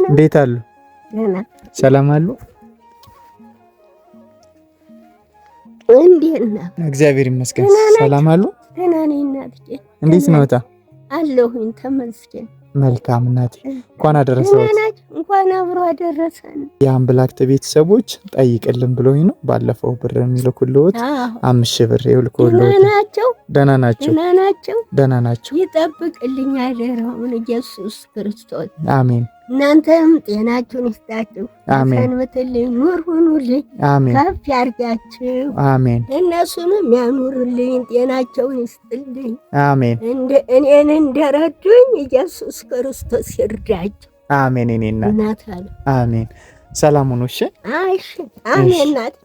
እንዴት አሉ? ሰላም አሉ? እግዚአብሔር ይመስገን። ሰላም አሉ? እንዴት ነው? አለሁኝ ተመስገን። መልካም እናቴ፣ እንኳን አደረሰዎት። እንኳን አብሮ አደረሰን። የአምብላክት ቤተሰቦች ጠይቅልን ብሎኝ ነው። ባለፈው ብር የሚልኩልዎት 5000 ብር ይልኩልዎት። ደህና ናቸው። ደህና ናቸው። ይጠብቅልኝ አደራውን ኢየሱስ ክርስቶስ። አሜን። እናንተም ጤናችሁን ይስጣችሁ። ሰንብትልኝ፣ ኑር ሁኑልኝ፣ ከፍ ያርጋችሁ። አሜን። እነሱንም ያኑርልኝ፣ ጤናቸውን ይስጥልኝ። አሜን። እኔን እንደረዱኝ ኢየሱስ ክርስቶስ ይርዳችሁ። አሜን። እኔና እናት አለ። አሜን። ሰላም ሁኑ። እሺ። እሺ። አሜን። እናት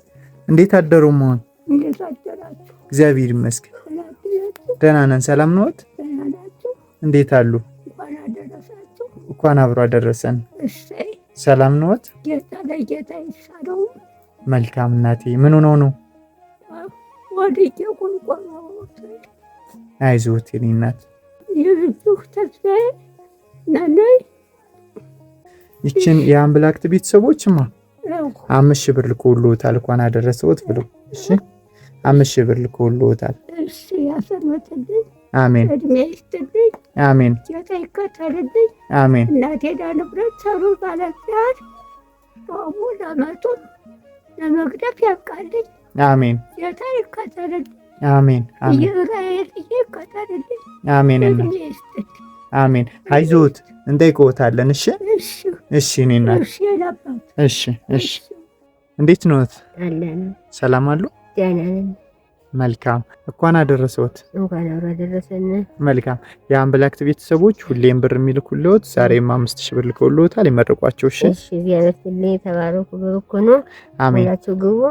እንዴት አደሩ? መሆን እንዴት አደራችሁ? እግዚአብሔር ይመስገን ደህና ነን። ሰላም ነዎት? እንዴት አሉ? እንኳን አብሮ አደረሰን። ሰላም ነዎት? ጌታ ለጌታ ይሻለው። መልካም እናቴ። ምን ሆነው ነው? ወዲቄ ቁልቁል ነው። አይዞት የኔ እናት። ይልጁህ ተስፋዬ ናነይ ይችን የአምብላክት ቤተሰቦችማ 5000 ብር ልኮልዎታል። እንኳን አደረሰዎት ብሎ። እሺ 5000 ብር ልኮልዎታል። እሺ ያሰንብትልኝ። አሜን። እድሜ ይስጥልኝ። አሜን። ጌታ ይከተልልኝ። አሜን። እናቴ ዳንብረት ሰሩ ባለዚያር ጾሙ ለመጡ ለመግደፍ ያብቃልኝ። አሜን። ጌታ ይከተልልኝ። አሜን። አሜን። ይራየት ይከተልልኝ። አሜን። እድሜ ይስጥልኝ። አሜን። አይዞት እንጠይቅዎታለን። እሺ እሺ። እኔና እሺ እሺ። እንዴት ነዎት? አለን። ሰላም አሉ? ደህና ነን። መልካም። እንኳን አደረሰዎት። እንኳን አደረሰን። መልካም። የአምብላክት ቤተሰቦች ሁሌም ብር የሚልኩልዎት ዛሬም 5000 ብር ልከውልዎታል። ይመርቋቸው። እሺ እሺ። ቢያነስልኝ ተባረኩ። ብሩክ ነው። አሜን። ሁላችሁ ግቡ።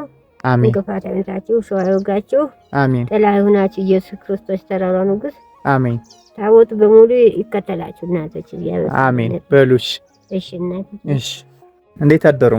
አሜን። እንቅፋት አይንካችሁ፣ ሰው አይወጋችሁ። አሜን። ጥላ ይሁናችሁ። ኢየሱስ ክርስቶስ ተራራ ንጉሥ። አሜን። ታቦት በሙሉ ይከተላችሁ። እናቶች አሜን በሉሽ። እሺ እናት። እሺ። እንዴት አደሩ?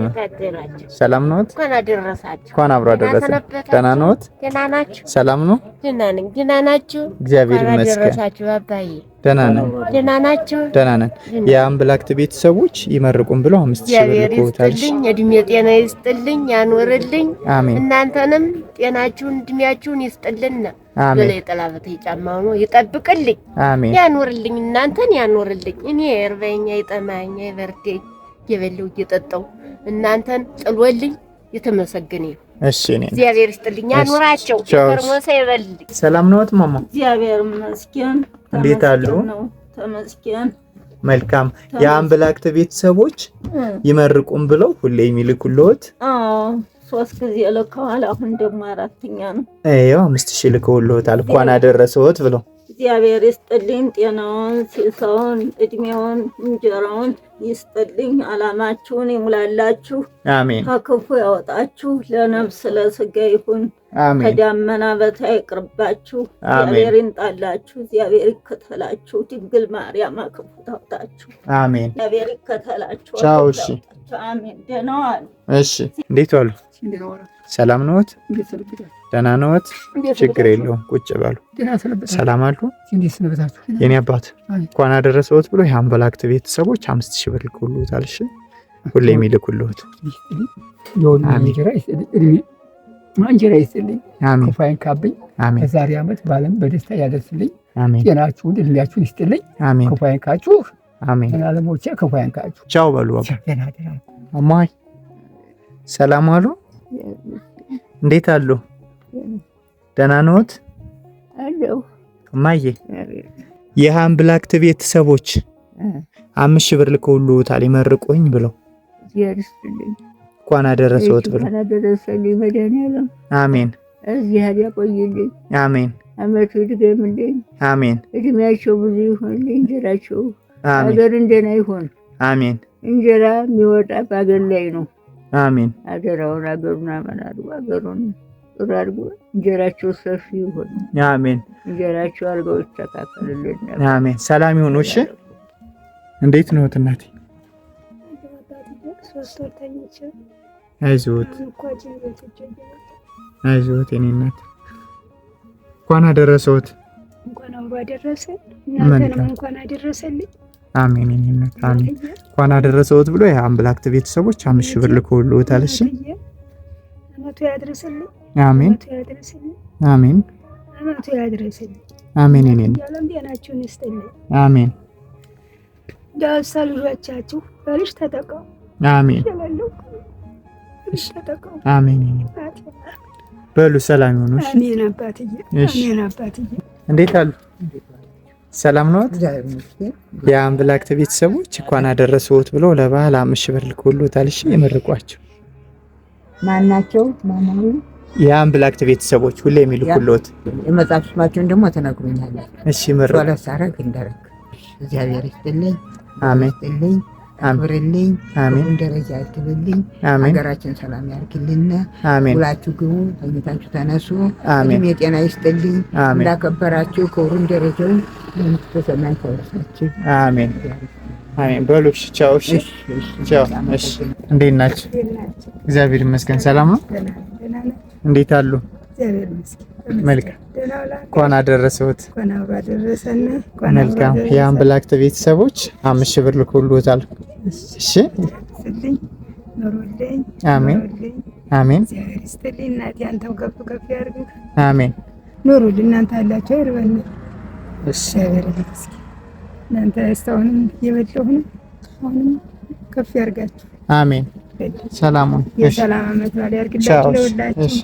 ሰላም ነዎት? እንኳን አደረሳችሁ። እንኳን አብሮ አደረሰን። ደህና ነዎት? ደህና ናችሁ? ሰላም ነው? ደህና ነኝ። ደህና ናችሁ? እግዚአብሔር ይመስገን። አደረሳችሁ አባዬ። ደህና ነን። ደህና ናችሁ? ደህና ነን። የአምብላክት ቤተሰቦች ይመርቁን ብለው 5000 ብር ልከውታል። ይስጥልኝ፣ እድሜ ጤና ይስጥልኝ፣ ያኖርልኝ። አሜን። እናንተንም ጤናችሁን እድሜያችሁን ይስጥልን። አሜን። በላይ ጠላበት ይጫማው ነው ይጠብቅልኝ። አሜን። ያኖርልኝ፣ እናንተን ያኖርልኝ። እኔ እርበኛ ይጠማኛ ይበርደኝ የበለው እየጠጣው እናንተን ጥሎልኝ የተመሰገነ ይሁን። እሺ። እኔ እግዚአብሔር ይስጥልኝ፣ ያኖራቸው። ከርሞሳ ይበልልኝ። ሰላም ነዎት ማማ? እግዚአብሔር ይመስገን። እንዴት አሉ? ተመስገን። መልካም። የአምብላክት ቤተሰቦች ይመርቁን ብለው ሁሌ የሚልኩልዎት? አዎ 3 ጊዜ ልከዋል። አሁን ደግሞ 4ኛ ነው። አይው 5000 ልከውልዎታል። እንኳን አደረሰዎት ብለው። እግዚአብሔር ይስጥልኝ፣ ጤናውን ሲሰውን እድሜውን እንጀራውን ይስጥልኝ። አላማችሁን ይሙላላችሁ። አሜን። ከክፉ ያወጣችሁ። ለነፍስ ለስጋ ይሁን። አሜን። ከዳመና በታይ ይቅርባችሁ። እግዚአብሔር ይንጣላችሁ። እግዚአብሔር ይከተላችሁ። ድንግል ማርያም ክፉ ታውጣችሁ። አሜን። እግዚአብሔር ይከተላችሁ። ቻው። እሺ። አሜን። ደህና ዋሉ። እሺ። እንዴት ዋሉ? ሰላም ነዎት? ደህና ነዎት? ችግር የለውም። ቁጭ በሉ። ሰላም አሉ? የኔ አባት እንኳን አደረሰዎት ብሎ የአምብላክት ቤተሰቦች 5000 ብር ልከውልዎታል። እሺ ሁሌ የሚልኩልዎት። እንጀራ ይስጥልኝ፣ ክፉ አይንካብኝ። ከዛሬ ዓመት በዓለም በደስታ ያደርስልኝ። ጤናችሁን እድሜያችሁን ይስጥልኝ። ክፉ አይንካችሁ። አለሞቼ ክፉ አይንካችሁ። ቻው በሉ። እማዬ ሰላም አሉ? እንዴት አሉ? ደህና ነዎት? አለሁ። እማዬ የአምብላክት ቤተሰቦች 5000 ብር ልከውልዎታል ይመርቁኝ ብለው። ይርስልኝ። እንኳን አደረሰዎት ብለው። እንኳን አደረሰልኝ መድኃኒዓለም። አሜን። እዚህ ያቆይልኝ። አሜን። አመቱ ይድገምልኝ። አሜን። እድሜያቸው ብዙ ይሁንልኝ። እንጀራቸው አሜን። አገር እንደና ይሁን። አሜን። እንጀራ የሚወጣ በአገር ላይ ነው። አሜን። አገራውን አገሩን አመናሉ አገሩን ጥሩ አድርጎ እንጀራቸው ሰፊ ይሁን። አሜን። እንጀራቸው አድርገው ይስተካከልልን። አሜን። ሰላም ይሁኑ። እሺ። እንዴት ነዎት እናቴ? አይዞት አይዞት የኔ እናት። እንኳን አደረሰዎት። እንኳን አብሮ አደረሰን። እናንተንም እንኳን አደረሰልኝ። አሜን እናት አሜን። እንኳን አደረሰዎት ብሎ የአምላክት ቤተሰቦች 5,000 ብር ልከውልዎታል። እሺ አመቱ ያድርስልኝ። አሜን አሜን አመቱ ያድርስልኝ። አሜን እኔን ያለም ጤናችሁን ይስጥልኝ። አሜን። ዳሳ ልጆቻችሁ በልጅ ተጠቀሙ። አሜን ተጠቀሙ። አሜን በሉ ሰላም ይሁኑ። አሜን አባትዬ አሜን አባትዬ። እንዴት አሉ? ሰላም ነው? የአምላክት ቤተሰቦች እንኳን አደረሰዎት ብሎ ለበዓል 5,000 ብር ልከውልዎታል። እሺ ይመርቋቸው። ማናቸው? ማናሉ? የአምላክት ቤተሰቦች ሁሌ የሚልኩልዎት የመጽሐፍ ስማቸውን ደግሞ ተነግሩኛል። እሺ ይመርቁ። ወላስ አረግ እንደረክ እግዚአብሔር ይስጥልኝ። አሜን ይስጥልኝ። አክብርልኝ። አሜን ደረጃ ያድርግልኝ። አሜን ሀገራችን ሰላም ያድርግልን። አሜን ሁላችሁ ግቡ፣ ተኝታችሁ ተነሱ። አሜን የጤና ይስጥልኝ። አሜን እንዳከበራችሁ ክብሩን ደረጃው ተሰማኝ ተወርሳችሁ። አሜን አሜን በሉ። እሺ ቻው። እሺ ቻው። እሺ እንዴት ናችሁ? እግዚአብሔር ይመስገን። ሰላም ነው? እንዴት አሉ? መልካም እንኳን አደረሰዎት። መልካም የአምላክት ቤተሰቦች 5,000 ብር ልከውልዎታል። እሺ አሜን አሜን አሜን ኑሩልኝ። እናንተ ያላችሁ አይርበን። እሺ እናንተ እስካሁንም እየበላሁ ነው። አሁንም ከፍ ያርጋችሁ። አሜን። ሰላሙን የሰላም ዓመት በዓል ያርግላችሁ ለሁላችሁ።